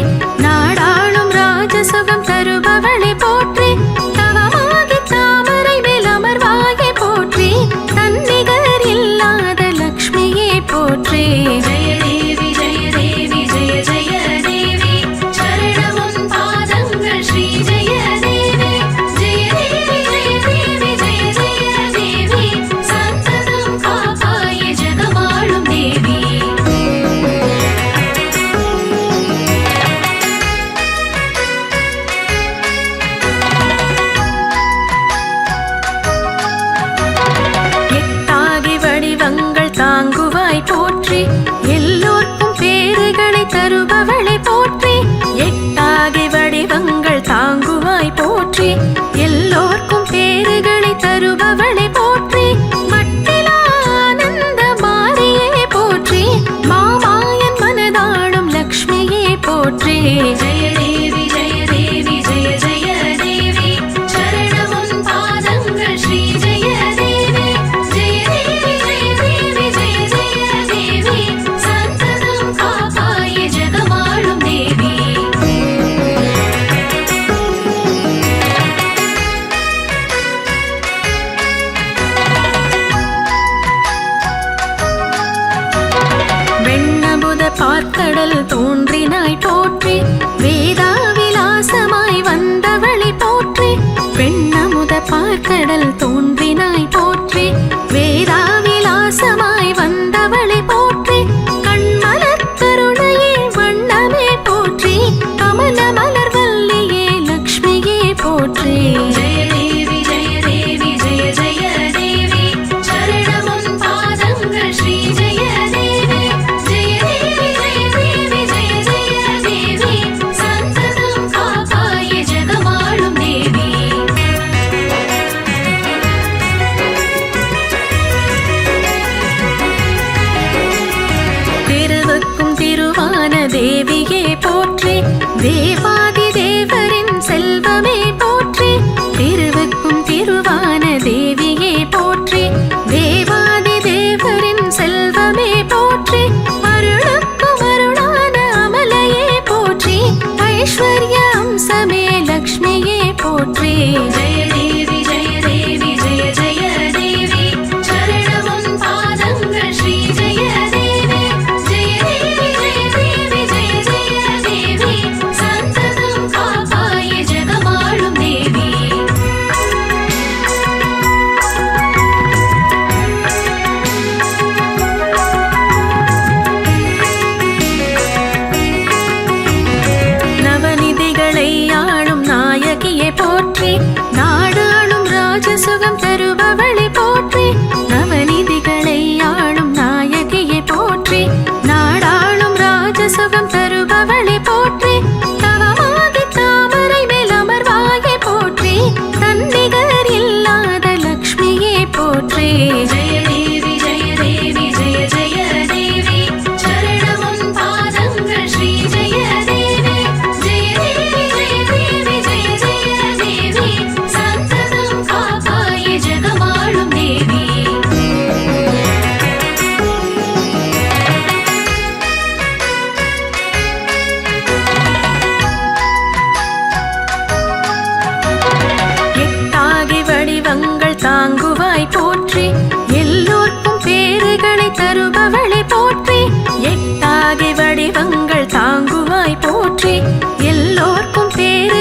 S2: நாடாளும் ராஜசுகம் தருபவளை போற்றி, தவமாகி தாமரை மேல் அமர்வாயை போற்றி, தன்னிகர் இல்லாத லக்ஷ்மியே போற்றி. ஜெய தேவி ஜெய தேவி ஜெய ஜெய தேவி, சரணமுன் பாதங்கள் ஸ்ரீ ஜெய தேவி, ஜெய தேவி ஜெய தேவி ஜெய ஜெய தேவி, சந்ததம் காப்பாயே ஜெகமாளும் தேவி. எட்டாகி வடிவங்கள் தாங்குவாய் போற்றி, எல்லோர்க்கும் பேறுகளை தருபவளை போற்றி, எட்டாகி வடிவங்கள் தாங்குவாய் போற்றி, எல்லோர்க்கும் பேறுகளை தருபவளை போற்றி, மட்டிலா ஆனந்த மாரியே போற்றி, மாமாயன் மனதாளும் லக்ஷ்மியே போற்றி. ஜெய தேவி ஜெய தேவி ஜெய ஜெய தேவி, சரணமுன் பாதங்கள் ஸ்ரீ ஜெய தேவி, ஜெய தேவி ஜெய தேவி ஜெய ஜெய தேவி, சந்ததம் காப்பாயே ஜெகமாளும் தேவி. வெண்ணமுத பார்க்கடல் தோன்றினாய் போற்றி, வேதா விலாசமாய் வந்தவளை போற்றி, வெண்ணமுத பார்க்கடல் தோன்றினாய் போற்றி, வேதா விலாசமாய் வந்தவளை போற்றி, கண்மலர் கருணையே வண்ணமே போற்றி, கமல மலர் வல்லியே லக்ஷ்மியே போற்றி. ஜெய தேவி ஜெய தேவி ஜெய ஜெய தேவி, சரணமுன் பாதங்கள் ஸ்ரீ ஜெய தேவி, ஜெய தேவி ஜெய தேவி ஜெய ஜெய தேவி, சந்ததம் காப்பாயே ஜெகமாளும் தேவி. திருவுக்கும் திருவான தேவியே போற்றி, தேவாதி தேவரின் செல்வமே போற்றி, திருவுக்கும் திருவான தேவியே போற்றி, தேவாதி தேவரின் செல்வமே போற்றி, அருளுக்கும் அருளான அமலையே போற்றி, ஐஸ்வர்ய அம்சமே லக்ஷ்மியே போற்றி. ஜெய தேவி ஜெய தேவி ஜெய ஜெய தேவி, சரணமுன் பாதங்கள் ஸ்ரீ ஜெய தேவி, ஜெய தேவி ஜெய தேவி ஜெய ஜெய தேவி, சந்ததம் காப்பாயே ஜெகமாளும் தேவி. நவநிதிகளை ஆளும் நாயகியை போற்றி, நாடாளும் ராஜசுகம் தருபவளை போற்றி, நவநிதிகளை ஆளும் நாயகியை போற்றி, நாடாளும் ராஜசுகம் தருபவளை போற்றி, தவமாகி தாமரை மேல் அமர்வாயை போற்றி, தன்னிகர் இல்லாத லக்ஷ்மியே போற்றி. ஜெய தேவி ஜெய தேவி ஜெய ஜெய தேவி, சரணமுன் பாதங்கள் ஸ்ரீ ஜெய தேவி, ஜெய தேவி ஜெய தேவி ஜெய ஜெய தேவி, சந்ததம் காப்பாயே ஜெகமாளும் தேவி. எட்டாகி வடிவங்கள் தாங்குவாய் போற்றி, எல்லோர்க்கும் பேறுகளை தருபவளை போற்றி, எட்டாகி வடிவங்கள் தாங்குவாய் போற்றி, எல்லோர்க்கும் பேறு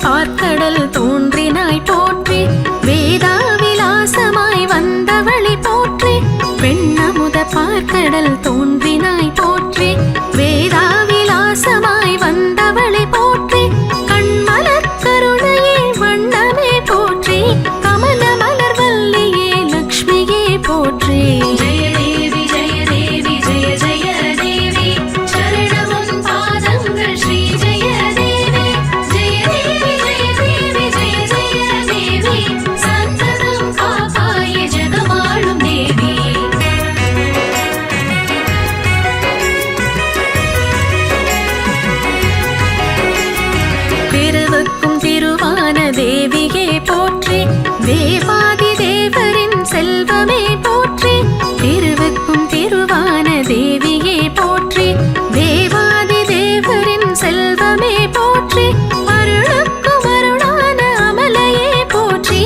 S2: பார்க்கடல் தோன்றினாய் போற்றி, வேதாவிலாசமாய் வந்தவளை போற்றி. வெண்ணமுத பார்க்கடல் தோன்றினாய் போற்றி, வேதாவிலாசமாய் வந்தவளை போற்றி. கண்மலர் கருணையே வண்ணமே போற்றி, கமல மலர் வல்லியே லக்ஷ்மியே போற்றி.
S3: ஜெய தேவி ஜெய தேவி ஜெய ஜெய தேவி, சரணமும் பாதங்கள் ஸ்ரீ ஜெய தேவி. ஜெய தேவி ஜெய தேவி ஜெய ஜெய தேவி, சந்ததம் காப்பாய ஜெகமாளும் தேவி.
S2: திருவுக்கும் திருவான தேவியே போற்றி, தேவாதி தேவரின் செல்வமே போற்றி. திருவுக்கும் திருவான தேவியே போற்றி, தேவாதி தேவரின் செல்வமே போற்றி. அருளுக்கும் அருளான அமலையே போற்றி,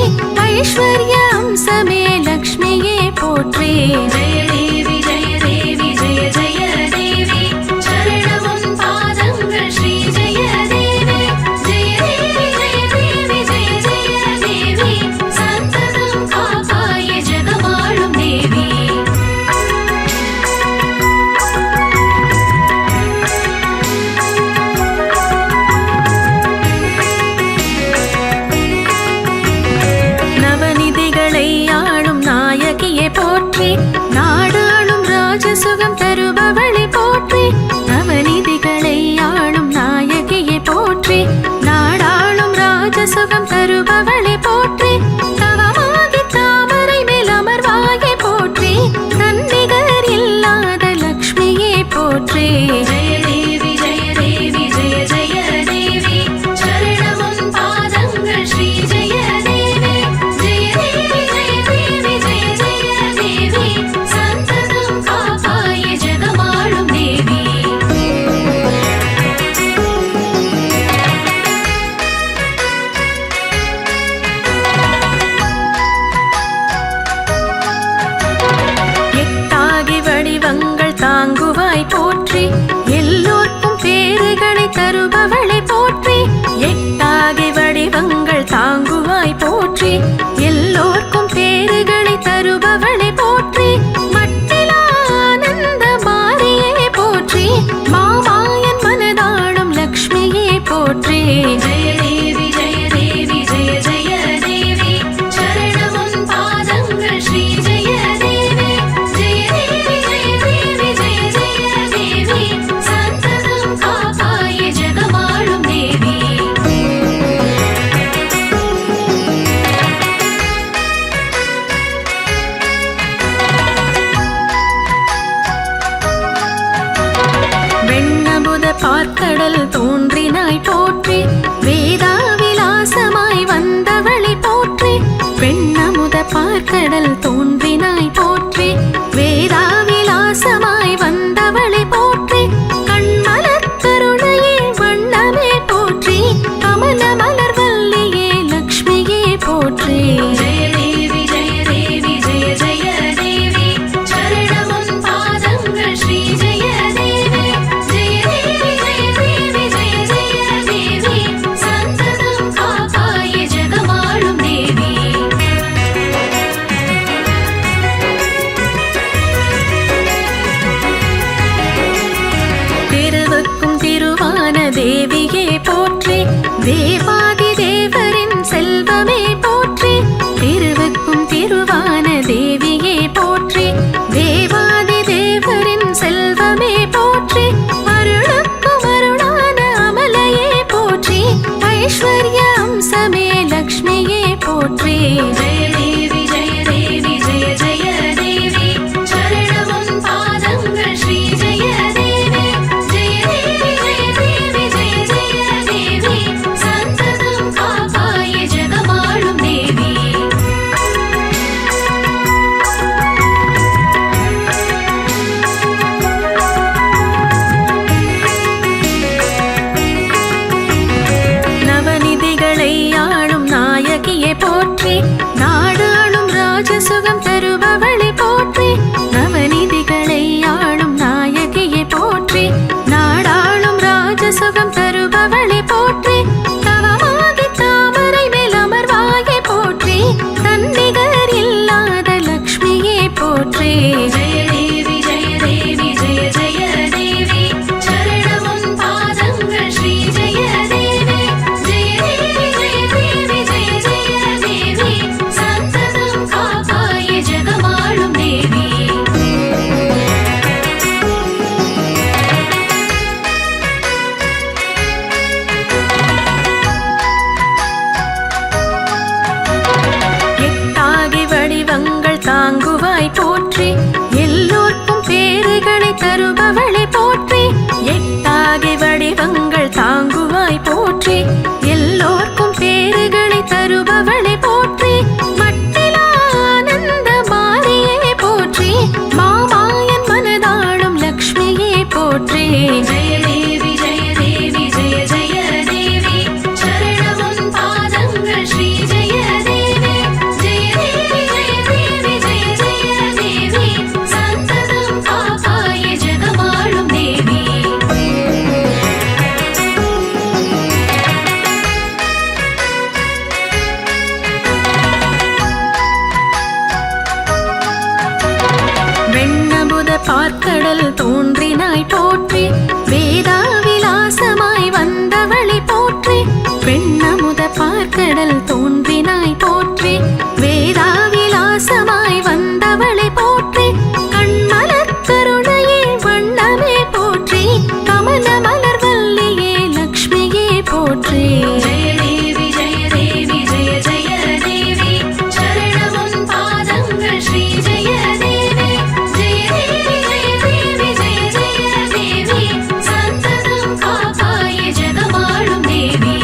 S2: ஐஸ்வர்ய அம்சமே லக்ஷ்மியே போற்றி.
S3: ஜெய தேவி ஜெய தேவி ஜெய ஜெய தேவி, சரணமும் பாதங்கள் ஸ்ரீ ஜெய தேவி. ஜெய தேவி ஜெய தேவி ஜெய ஜெய தேவி, சந்ததம் காப்பாய ஜெகமாளும் தேவி.
S2: நவநிதிகளை ஆளும் நாயகியே போற்றி, நாடாளும் ராஜசுகம் தருபவளை போற்றி. நவநிதிகளை ஆளும் நாயகியே போற்றி, நாடாளும் ராஜசுகம் தருபவளை போற்றி. தவமாகி தாமரை மேல் அமர்வாயே போற்றி, தன்னிகர் இல்லாத லக்ஷ்மியே போற்றி.
S3: ஜெய தேவி ஜெய தேவி ஜெய ஜெய தேவி, சரணமும் பாதங்கள் ஸ்ரீ ஜெய தேவி. ஜெய தேவி ஜெய தேவி ஜெய ஜெய தேவி, சந்ததம் காப்பாய ஜெகமாளும் தேவி.
S2: எட்டாகி வடிவங்கள் தாங்குவாய் போற்றி, எல்லோர்க்கும் பேறுகளை தருபவளை போற்றி. எட்டாகி வடிவங்கள் தாங்குவாய் போற்றி, எல்லோர்க்கும் பேறுகளை தருபவளை போற்றி. மட்டிலா ஆனந்த மாரியே போற்றி, மாமாயன் மனதாளும் லக்ஷ்மியே போற்றி.
S3: ஜெய தேவி ஜெய தேவி ஜெய ஜெய தேவி, சரணமும் பாதங்கள் ஸ்ரீ ஜெய தேவி. ஜெய தேவி ஜெய தேவி ஜெய ஜெய தேவி, சந்ததம் காப்பாய ஜெகமாளும் தேவி.
S2: வெண்ணமுத பார்க்கடல் தோன்றினாய் போற்றி, வேதாவிலாசமாய் வந்தவளை போற்றி. வெண்ணமுத பார்க்கடல் தோன்றினாய் போற்றி, வேதாவிலாசமாய் வந்தவளை போற்றி. கண்மலர் கருணையே வண்ணமே போற்றி, கமல மலர் வல்லியே லக்ஷ்மியே போற்றி.
S3: ஜெய தேவி ஜெய தேவி ஜெய ஜெய தேவி, சரணமும் பாதங்கள் ஸ்ரீ ஜெய தேவி. ஜெய தேவி ஜெய தேவி ஜெய ஜெய தேவி, சந்ததம் காப்பாய ஜெகமாளும் தேவி.
S2: திருவுக்கும் திருவான தேவியே போற்றி, தேவாதி தேவரின் செல்வமே போற்றி. திருவுக்கும் திருவான தேவியே போற்றி, தேவாதி தேவரின் செல்வமே போற்றி. அருளுக்கும் அருளான அமலையே போற்றி, ஐஸ்வர்ய அம்சமே லக்ஷ்மியே போற்றி.
S3: ஜெய தேவி ஜெய தேவி ஜெய ஜெய தேவி, சரணமும் பாதங்கள் ஸ்ரீ ஜெய தேவி. ஜெய தேவி ஜெய தேவி ஜெய ஜெய தேவி, சந்ததம் காப்பாய ஜெகமாளும் தேவி.
S2: நவநிதிகளை ஆளும் நாயகியே போற்றி, தருபவளை போற்றி எட்டாகி வடிவங்கள் தாங்குவாய் போற்றி எல்லோர்க்கும் பேறுகளை தருபவளை போற்றி மட்டிலா ஆனந்த மாரியே போற்றி மாமாயன் மனதாளும் லக்ஷ்மியே போற்றி
S3: ஜெய தேவி ஜெய தேவி ஜெய ஜெய தேவி சரணமுன் பாதங்கள் ஸ்ரீ ஜெய தேவி ஜெய தேவி ஜெய தேவி ஜெய ஜெய தேவி சந்ததம் காப்பாய ஜெகமாளும் தேவி
S2: வெண்ணமுத பார்க்கடல் தோன்றினாய் போற்றி வேதாவிலாசமாய் வந்தவளை போற்றி வெண்ணமுத பார்க்கடல் தோன்றினாய் போற்றி வேதாவிலாசமாய் வந்தவளை போற்றி கண்மலர் கருணையே வண்ணமே போற்றி கமல மலர் வல்லியே லக்ஷ்மியே போற்றி
S3: ஜெய தேவி ஜெய தேவி ஜெய ஜெய தேவி சரணமுன் பாதங்கள் ஸ்ரீ ஜெய தேவி ஜெய தேவி ஜெய தேவி ஜெய ஜெய தேவி சந்ததம் காப்பாய ஜெகமாளும் தேவி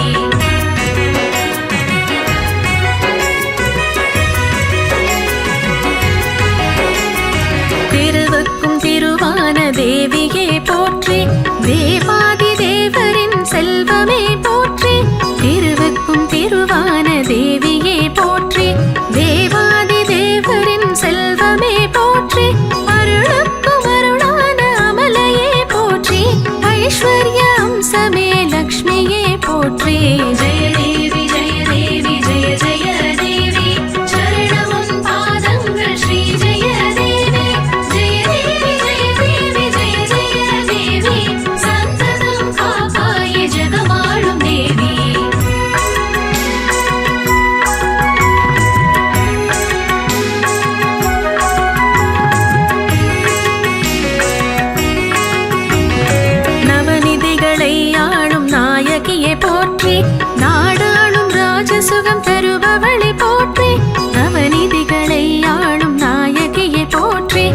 S2: திருவுக்கும் திருவான தேவியே போற்றி தேவாதி தேவரின் செல்வமே போற்றி திருவுக்கும் திருவான தேவியே போற்றி தேவாதி தேவரின் செல்வமே போற்றி அருளுக்கும் அருளான அமலையே போற்றி ஐஸ்வர்ய அம்சமே லக்ஷ்மியே போற்றி
S3: ஜெய தேவி ஜெய தேவி ஜெய ஜெய தேவி சரணமுன் பாதங்கள் ஸ்ரீ ஜெய தேவி ஜெய தேவி ஜெய தேவி ஜெய ஜெய தேவி சந்ததம் காப்பாய ஜெகமாளும் தேவி
S2: நவநிதிகளை ஆளும் நாயகியை போற்றி நாடாளும் ராஜசுகம் தருபவளை போற்றி நவநிதிகளை ஆளும் நாயகியை போற்றி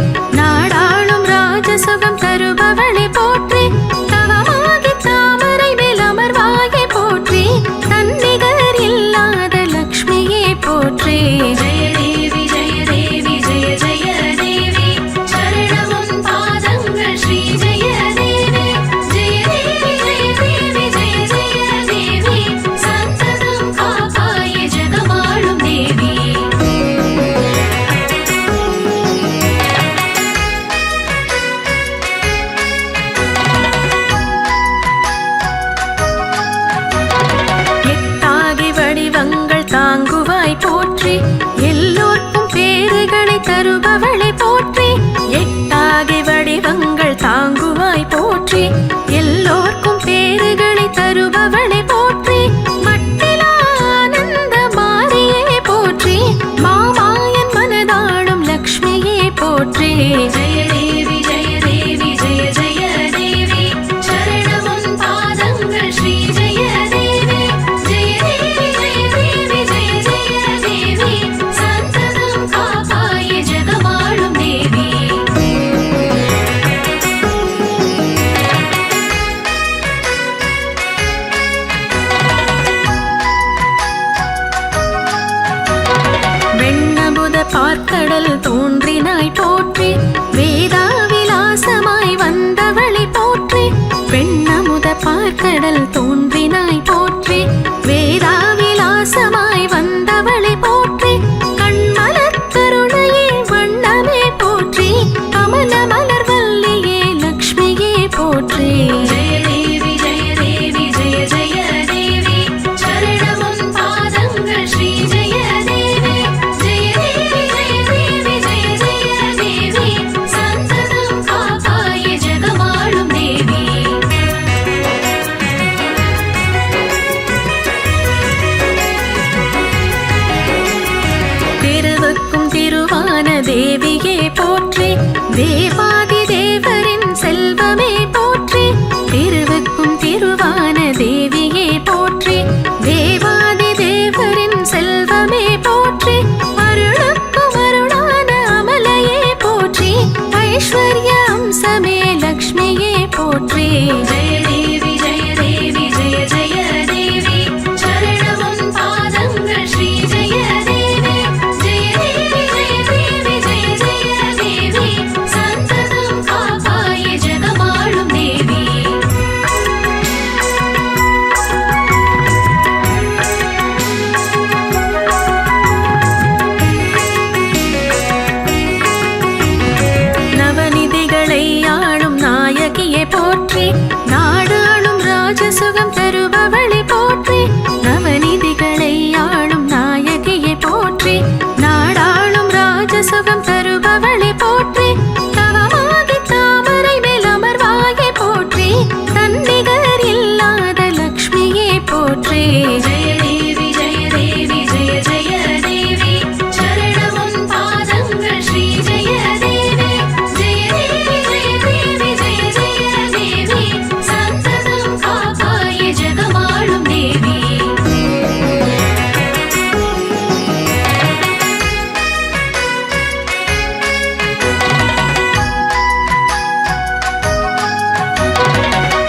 S2: நாடாளும் ராஜசுகம் தருபவளை போற்றி தவமாகி தாமரை மேல் அமர்வாயை போற்றி தன்னிகர் இல்லாத லக்ஷ்மியே போற்றி
S3: ஜெய தேவி ஜெய தேவி ஜெய ஜெய தேவி சரணமுன் பாதங்கள் ஸ்ரீ ஜெய தேவி ஜெய தேவி ஜெய தேவி ஜெய ஜெய தேவி சந்ததம் காப்பாய ஜெகமாளும் தேவி
S2: எட்டாகி வடிவங்கள் தாங்குவாய் போற்றி எல்லோர்க்கும் பேறுகளை தருபவளை போற்றி எட்டாகி வடிவங்கள் தாங்குவாய் போற்றி எல்லோர்க்கும் பேறுகளை தருபவளை போற்றி மட்டிலா ஆனந்த மாரியே போற்றி மாமாயன் மனதாளும் லக்ஷ்மியே போற்றி
S3: ஜெய தேவி ஜெய தேவி ஜெய ஜெய தேவி சரணமுன் பாதங்கள் ஸ்ரீ ஜெய தேவி ஜெய தேவி ஜெய தேவி ஜெய ஜெய தேவி சந்ததம் காப்பாய ஜெகமாளும் தேவி
S2: வெண்ணமுத பார்க்கடல் தோன்றினாய் போற்றி வேதாவிலாசமாய் வந்தவளை போற்றி வெண்ணமுத பார்க்கடல் தோன்றினாய் போற்றி வேதாவிலாசமாய் வந்தவளை போற்றி கண்மலர் கருணையே வண்ணமே போற்றி கமல மலர் வல்லியே லக்ஷ்மியே போற்றி
S3: ஜெய தேவி ஜெய தேவி ஜெய ஜெய தேவி சரணமுன் பாதங்கள் ஸ்ரீ ஜெய தேவி ஜெய தேவி ஜெய தேவி ஜெய ஜெய தேவி சந்ததம் காப்பாய ஜெகமாளும் தேவி
S2: போற்றி.
S3: ஜெய தேவி ஜெய தேவி ஜெய ஜெய தேவி சரணமுன் பாதங்கள் ஸ்ரீ ஜெய தேவி. ஜெய தேவி ஜெய தேவி ஜெய ஜெய தேவி சந்ததம் காப்பாய ஜெகமாளும் தேவி.
S2: நவநிதிகளை ஆளும் நாயகியே போற்றி. நாடு ஆளும் ராஜசுகம் தருபவளை போற்றி. நவநிதிகளை ஆளும் நாயகியே போற்றி. நாடாளும் ராஜசுகம் தருபவளை போற்றி. தவமாகி தாமரை மேல் அமர்வாயே போற்றி. தன்னிகர் இல்லாத லக்ஷ்மியே போற்றி.
S3: ஜெய தேவி ஜெய தேவி ஜெய ஜெய தேவி சரணமுன் பாதங்கள் ஸ்ரீ ஜெய தேவி. ஜெய தேவி ஜெய தேவி ஜெய ஜெய தேவி சந்ததம் காப்பாய ஜெகமாளும் தேவி.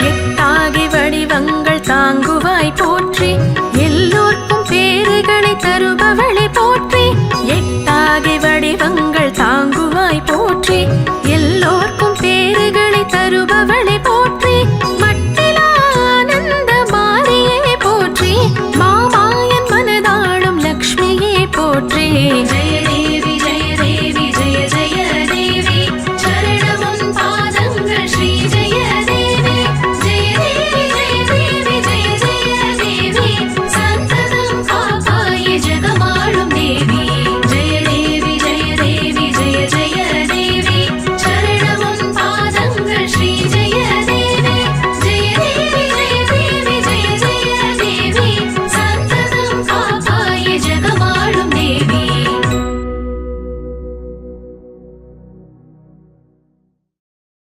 S2: எட்டாகி வடிவங்கள் தாங்குவாய் போற்றி. எல்லோர்க்கும் பேறுகளை தருபவளை போற்றி. எட்டாகி வடிவங்கள் தாங்குவாய் போற்றி. எல்லோர்க்கும் பேறுகளை தருபவளை